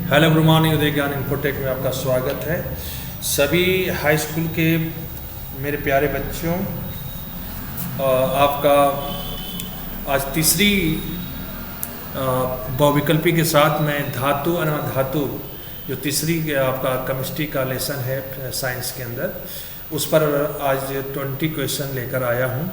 Hello good morning, उदय ज्ञान infotech में आपका स्वागत है। सभी हाई स्कूल के मेरे प्यारे बच्चों, आपका आज तीसरी बहुविकल्पी के साथ मैं धातु अधातु जो तीसरी आपका केमिस्ट्री का लेसन है साइंस के अंदर, उस पर आज 20 क्वेश्चन लेकर आया हूँ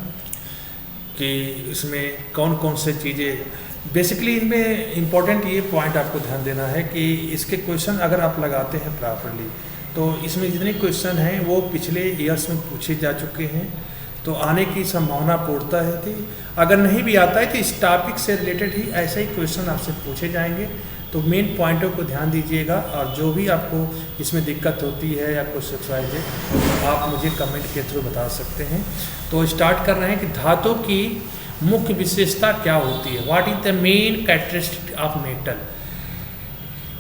कि इसमें कौन कौन से चीज़ें बेसिकली इनमें इम्पॉर्टेंट ये पॉइंट आपको ध्यान देना है कि इसके क्वेश्चन अगर आप लगाते हैं प्रॉपरली तो इसमें जितने क्वेश्चन हैं वो पिछले ईयर्स में पूछे जा चुके हैं, तो आने की संभावना पूर्णता है थी। अगर नहीं भी आता है तो इस टॉपिक से रिलेटेड ही ऐसे ही क्वेश्चन आपसे पूछे जाएंगे, तो मेन पॉइंटों को ध्यान दीजिएगा। और जो भी आपको इसमें दिक्कत होती है या कुछ एक्सरसाइज आप मुझे कमेंट के थ्रू बता सकते हैं। तो स्टार्ट कर रहे हैं कि धातु की मुख्य विशेषता क्या होती है। What is the main characteristic of metal.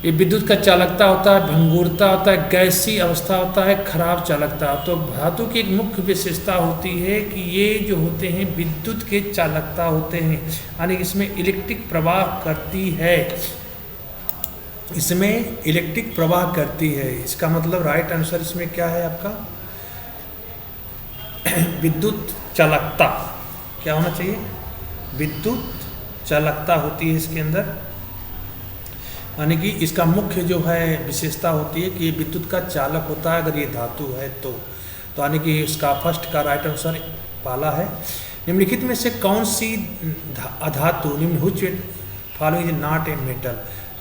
ये विद्युत का चालकता होता है, भंगुरता होता है, गैसीय अवस्था होता है, खराब चालकता। तो धातु की एक मुख्य विशेषता होती है कि ये जो होते हैं विद्युत के चालकता होते हैं, यानी इसमें इलेक्ट्रिक प्रवाह करती है, इसमें इलेक्ट्रिक प्रवाह करती है। इसका मतलब राइट आंसर इसमें क्या है आपका, विद्युत चालकता क्या होना चाहिए, विद्युत चालकता होती है इसके अंदर। यानी कि इसका मुख्य जो है विशेषता होती है कि ये विद्युत का चालक होता है अगर ये धातु है तो यानी कि इसका फर्स्ट का राइट आंसर पाला है। निम्नलिखित में से कौन सी अधातु, निम्न which following is not a metal.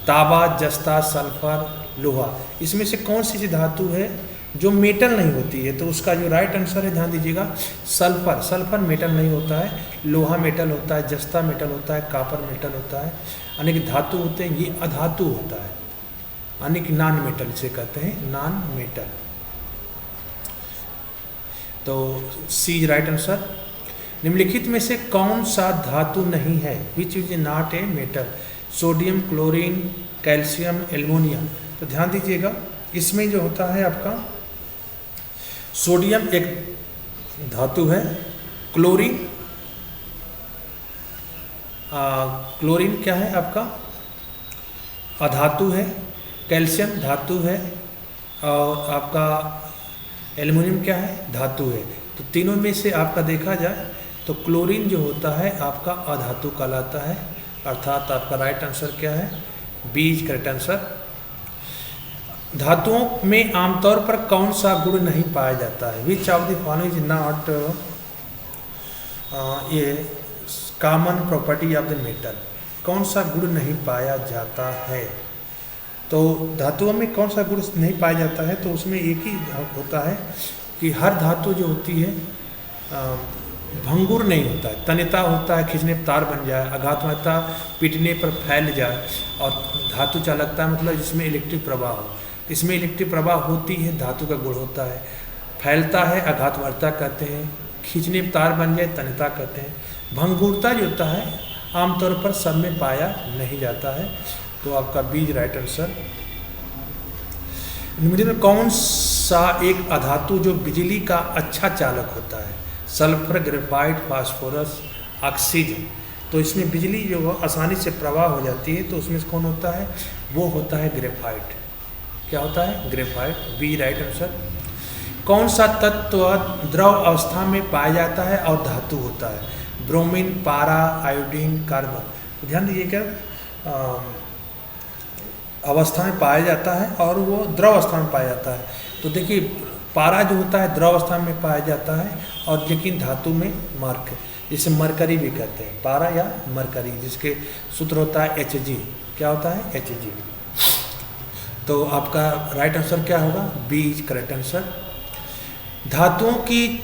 तांबा, जस्ता, सल्फर, लोहा, इसमें से कौन सी धातु है जो मेटल नहीं होती है। तो उसका जो राइट आंसर है ध्यान दीजिएगा, सल्फर। सल्फर मेटल नहीं होता है, लोहा मेटल होता है, जस्ता मेटल होता है, कापर मेटल होता है, यानी कि धातु होते हैं। ये अधातु होता है, यानी कि नॉन मेटल से कहते हैं, नॉन मेटल। तो सी राइट आंसर। निम्नलिखित में से कौन सा धातु नहीं है, which is not a metal. Sodium, chlorine, calcium, aluminium. तो ध्यान दीजिएगा, इसमें जो होता है आपका सोडियम एक धातु है, क्लोरीन क्लोरीन क्या है आपका, अधातु है, कैल्शियम धातु है, और आपका एल्युमिनियम क्या है, धातु है। तो तीनों में से आपका देखा जाए तो क्लोरीन जो होता है आपका अधातु कहलाता है, अर्थात आपका राइट आंसर क्या है, बी इज करेक्ट आंसर। धातुओं में आमतौर पर कौन सा गुण नहीं पाया जाता है, which of the following is not ये common property of the metal. कौन सा गुण नहीं पाया जाता है, तो धातुओं में कौन सा गुण नहीं पाया जाता है, तो उसमें एक ही होता है कि हर धातु जो होती है भंगुर नहीं होता है, तन्यता होता है, खींचने पर तार बन जाए, आघातमयता पीटने पर फैल जाए, और धातु चालकता मतलब जिसमें इलेक्ट्रिक प्रवाह हो। इसमें इलेक्ट्रिक प्रवाह होती है, धातु का गुण होता है। फैलता है, आघातमयता कहते हैं, खींचने पर तार बन जाए, तन्यता कहते हैं। भंगुरता जो होता है आमतौर पर सब में पाया नहीं जाता है, तो आपका बीज राइट आंसर। इनमें में कौन सा एक अधातु जो बिजली का अच्छा चालक होता है। Sulphur, graphite, phosphorus, oxygen. तो इसमें बिजली जो आसानी से प्रवाह हो जाती है, तो उसमें कौन होता है, वो होता है ग्रेफाइट। क्या होता है, ग्रेफाइट, बी राइट आंसर। कौन सा तत्व द्रव अवस्था में पाया जाता है और धातु होता है। ब्रोमीन, पारा, आयोडीन, कार्बन। तो ध्यान दीजिएगा, अवस्था में पाया जाता है और वो द्रव अवस्था में पाया जाता है। तो देखिए, पारा जो होता है द्रव अवस्था में पाया जाता है, और लेकिन धातु में मार्क, जिसे मरकरी भी कहते हैं, पारा या मरकरी, जिसके सूत्र होता है Hg। क्या होता है, Hg। तो आपका राइट आंसर क्या होगा, बी इज करेक्ट आंसर। धातुओं की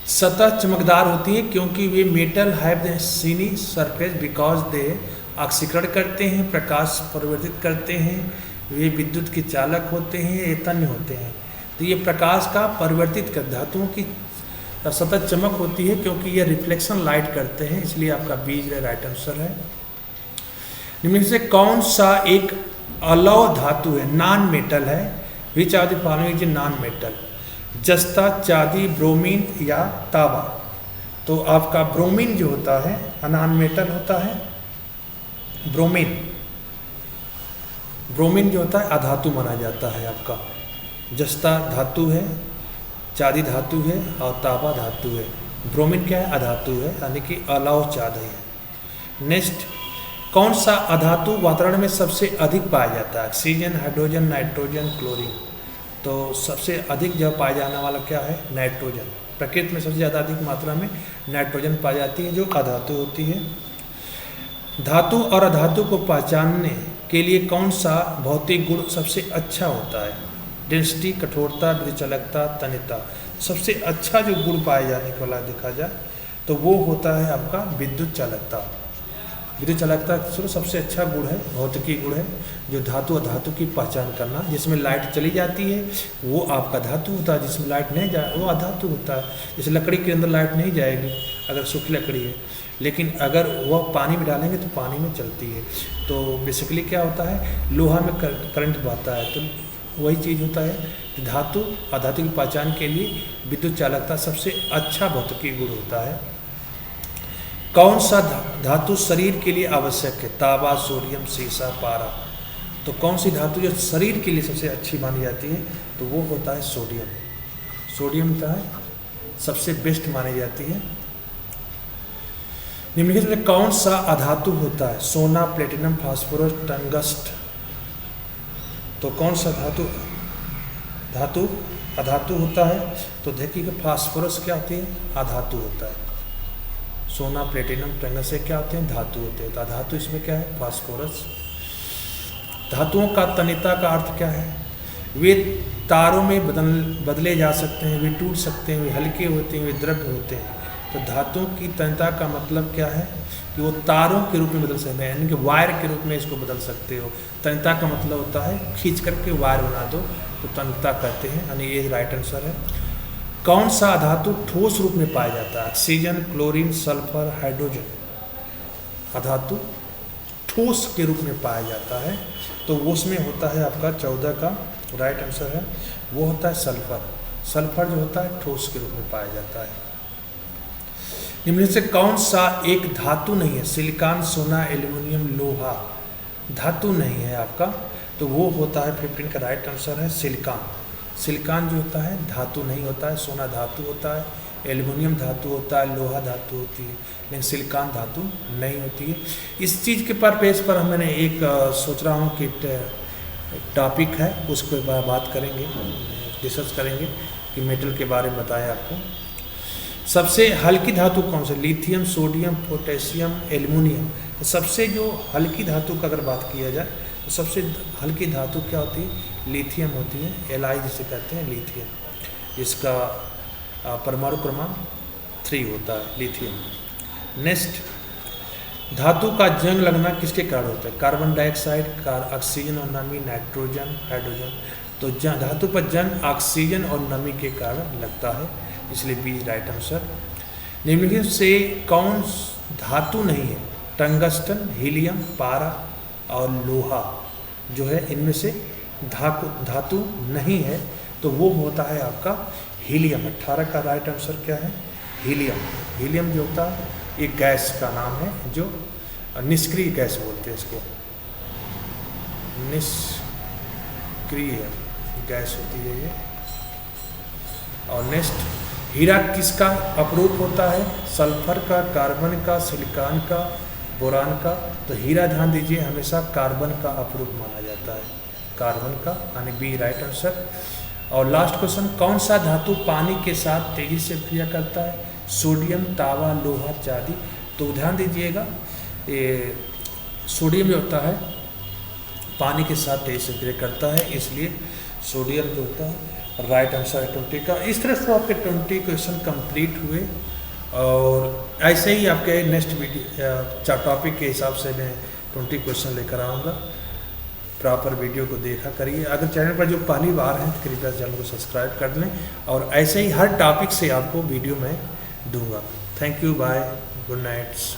सतह चमकदार होती है क्योंकि वे metal have the shiny surface because they ऑक्सीकरण करते हैं, प्रकाश परिवर्तित करते हैं, वे विद्युत के चालक होते हैं, ये तन्य होते हैं। तो ये प्रकाश का परिवर्तित कर, धातुओं की सतह चमक होती है क्योंकि ये रिफ्लेक्शन लाइट करते हैं, इसलिए आपका बी राइट आंसर है। इनमें से कौन सा एक अलौह धातु है, नॉन मेटल है, which are the following is non metal. जस्ता, चांदी, ब्रोमीन या तांबा। तो आपका ब्रोमीन जो होता है नॉन मेटल होता है, ब्रोमीन ब्रोमीन जो होता है अधातु माना जाता है आपका। जस्ता धातु है, चांदी धातु है और तांबा धातु है। ब्रोमीन क्या है? अधातु है, यानी कि अलाव चांदी है। नेक्स्ट, कौन सा अधातु वातावरण में सबसे अधिक पाया जाता है? Oxygen, hydrogen, nitrogen, chlorine. तो सबसे अधिक जो पाया जाने वाला क्या है? नाइट्रोजन। प्रकृति में सबसे ज़्यादा अधिक मात्रा में नाइट्रोजन पाई जाती है जो अधातु होती है। धातु और अधातु को पहचानने के लिए कौन सा भौतिक गुण सबसे अच्छा होता है? डेंसिटी, कठोरता, विद्युच्चालकता, तन्यता। सबसे अच्छा जो गुण पाए जाने वाला देखा जाए तो वो होता है आपका विद्युत चालकता। विद्युत चालकता सबसे अच्छा गुण है, भौतिकी गुण है, जो धातु अधातु की पहचान करना। जिसमें लाइट चली जाती है वो आपका धातु होता है, जिसमें लाइट नहीं जाए वो अधातु होता है। जैसे लकड़ी के अंदर लाइट नहीं जाएगी अगर सूखी लकड़ी है, लेकिन अगर वह पानी में डालेंगे तो पानी में चलती है। तो बेसिकली क्या होता है, लोहा में करंट बहता है, तो वही चीज़ होता है। धातु अधातु की पहचान के लिए विद्युत चालकता सबसे अच्छा भौतिकी गुण होता है। कौन सा धातु शरीर के लिए आवश्यक है? तांबा, सोडियम, सीसा, पारा। तो कौन सी धातु जो शरीर के लिए सबसे अच्छी मानी जाती है तो वो होता है सोडियम। सोडियम का है सबसे बेस्ट मानी जाती है। निम्नलिखित में कौन सा अधातु होता है? सोना, प्लेटिनम, फास्फोरस, टंगस्ट। तो कौन सा धातु अधातु होता है? तो देखिए फास्फोरस क्या होती है? अधातु होता है। सोना, प्लेटिनम, टंगस्ट से क्या होते हैं? धातु होते हैं। तो अधातु इसमें क्या है? फास्फोरस। धातुओं का तन्यता का अर्थ क्या है? वे तारों में बदले जा सकते हैं, वे टूट सकते हैं, वे हल्के होते हैं, वे द्रव्य होते हैं। तो धातुओं की तन्यता का मतलब क्या है कि वो तारों के रूप में बदल सकते हैं, यानी कि वायर के रूप में इसको बदल सकते हो। तन्यता का मतलब होता है खींच करके वायर बना दो, तो तन्यता कहते हैं, यानी ये राइट आंसर है। कौन सा धातु ठोस रूप में पाया जाता है? Oxygen, chlorine, sulphur, hydrogen. अधातु ठोस के रूप में पाया जाता है तो उसमें होता है आपका 14 का राइट आंसर है, वो होता है सल्फर। सल्फर जो होता है ठोस के रूप में पाया जाता है। निम्न से कौन सा एक धातु नहीं है? सिलिकॉन, सोना, एल्युमिनियम, लोहा। धातु नहीं है आपका, तो वो होता है 15 का राइट आंसर है सिलिकॉन। सिलिकॉन जो होता है धातु नहीं होता है। सोना धातु होता है, एल्युमिनियम धातु होता है, लोहा धातु होती है, लेकिन सिलिकॉन धातु नहीं होती है। इस चीज़ के पेज पर मैंने एक सोच रहा हूँ कि टॉपिक है, उसको बात करेंगे, डिस्कस करेंगे कि मेटल के बारे में बताएं आपको। सबसे हल्की धातु कौन सी? Lithium, sodium, potassium, aluminium. तो सबसे जो हल्की धातु का अगर बात किया जाए तो सबसे हल्की धातु क्या होती है? लिथियम होती है, Li जिसे कहते हैं लिथियम, जिसका परमाणु क्रमांक 3 होता है लिथियम। नेक्स्ट, धातु का जंग लगना किसके कारण होता है? कार्बन डाइऑक्साइड, ऑक्सीजन और नमी, नाइट्रोजन, हाइड्रोजन। तो धातु पर जंग ऑक्सीजन और नमी के कारण लगता है, इसलिए बी राइट आंसर। निम्नलिखित से कौन धातु नहीं है? टंगस्टन, हीलियम, पारा और लोहा जो है इनमें से धातु नहीं है, तो वो होता है आपका हीलियम। 18 का राइट आंसर क्या है? हीलियम। हीलियम जो होता है एक गैस का नाम है, जो निष्क्रिय गैस बोलते हैं इसको, निष्क्रिय गैस होती है ये। और नेक्स्ट, हीरा किसका अपरूप होता है? सल्फर का, कार्बन का, सिलिकॉन का, बोरान का। तो हीरा ध्यान दीजिए हमेशा कार्बन का अपरूप माना जाता है, कार्बन का, यानी बी राइट आंसर। और लास्ट क्वेश्चन, कौन सा धातु पानी के साथ तेजी से क्रिया करता है? सोडियम, तांबा, लोहा, चांदी। तो ध्यान दीजिएगा ये सोडियम जो होता है पानी के साथ तेजी से क्रिया करता है, इसलिए सोडियम जो होता है राइट आंसर है 20 का। इस तरह से आपके 20 क्वेश्चन कंप्लीट हुए। और ऐसे ही आपके नेक्स्ट वीडियो टॉपिक के हिसाब से मैं 20 क्वेश्चन लेकर आऊँगा। प्रॉपर वीडियो को देखा करिए। अगर चैनल पर जो पहली बार हैं तो कृपया चैनल को सब्सक्राइब कर लें, और ऐसे ही हर टॉपिक से आपको वीडियो मैं दूंगा। Thank you, bye, good nights.